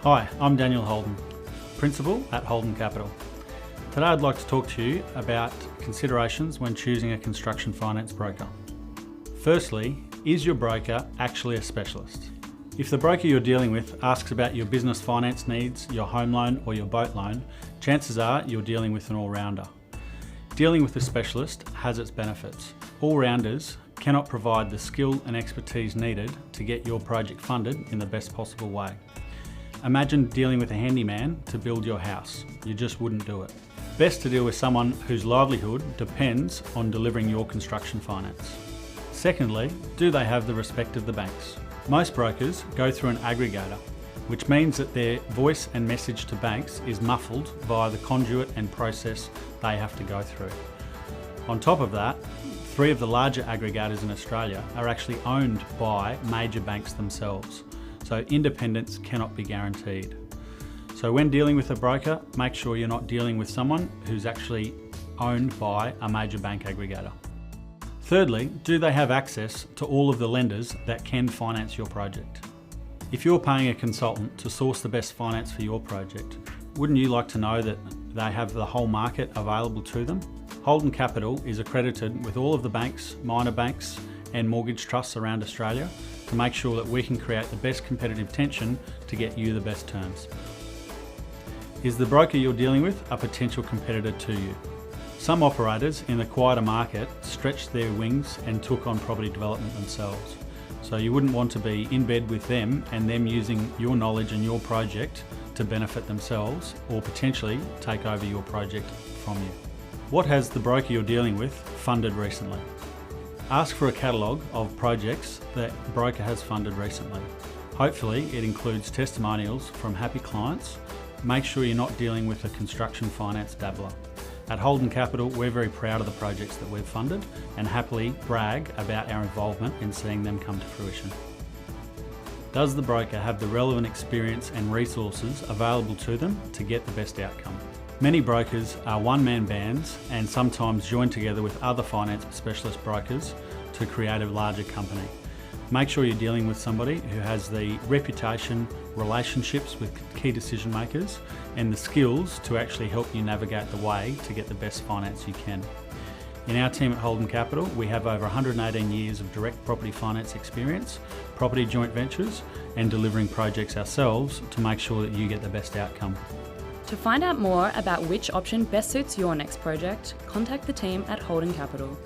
Hi, I'm Daniel Holden, Principal at HoldenCAPITAL. Today I'd like to talk to you about considerations when choosing a construction finance broker. Firstly, is your broker actually a specialist? If the broker you're dealing with asks about your business finance needs, your home loan or your boat loan, chances are you're dealing with an all-rounder. Dealing with a specialist has its benefits. All-rounders cannot provide the skill and expertise needed to get your project funded in the best possible way. Imagine dealing with a handyman to build your house. You just wouldn't do it. Best to deal with someone whose livelihood depends on delivering your construction finance. Secondly, do they have the respect of the banks? Most brokers go through an aggregator, which means that their voice and message to banks is muffled via the conduit and process they have to go through. On top of that, 3 of the larger aggregators in Australia are actually owned by major banks themselves. So independence cannot be guaranteed. So when dealing with a broker, make sure you're not dealing with someone who's actually owned by a major bank aggregator. Thirdly, do they have access to all of the lenders that can finance your project? If you're paying a consultant to source the best finance for your project, wouldn't you like to know that they have the whole market available to them? HoldenCAPITAL is accredited with all of the banks, minor banks and mortgage trusts around Australia to make sure that we can create the best competitive tension to get you the best terms. Is the broker you're dealing with a potential competitor to you? Some operators in the quieter market stretched their wings and took on property development themselves. So you wouldn't want to be in bed with them and them using your knowledge and your project to benefit themselves or potentially take over your project from you. What has the broker you're dealing with funded recently? Ask for a catalogue of projects that the broker has funded recently. Hopefully it includes testimonials from happy clients. Make sure you're not dealing with a construction finance dabbler. At HoldenCAPITAL, we're very proud of the projects that we've funded and happily brag about our involvement in seeing them come to fruition. Does the broker have the relevant experience and resources available to them to get the best outcome? Many brokers are one-man bands and sometimes join together with other finance specialist brokers to create a larger company. Make sure you're dealing with somebody who has the reputation, relationships with key decision makers and the skills to actually help you navigate the way to get the best finance you can. In our team at HoldenCAPITAL, we have over 118 years of direct property finance experience, property joint ventures and delivering projects ourselves to make sure that you get the best outcome. To find out more about which option best suits your next project, contact the team at HoldenCAPITAL.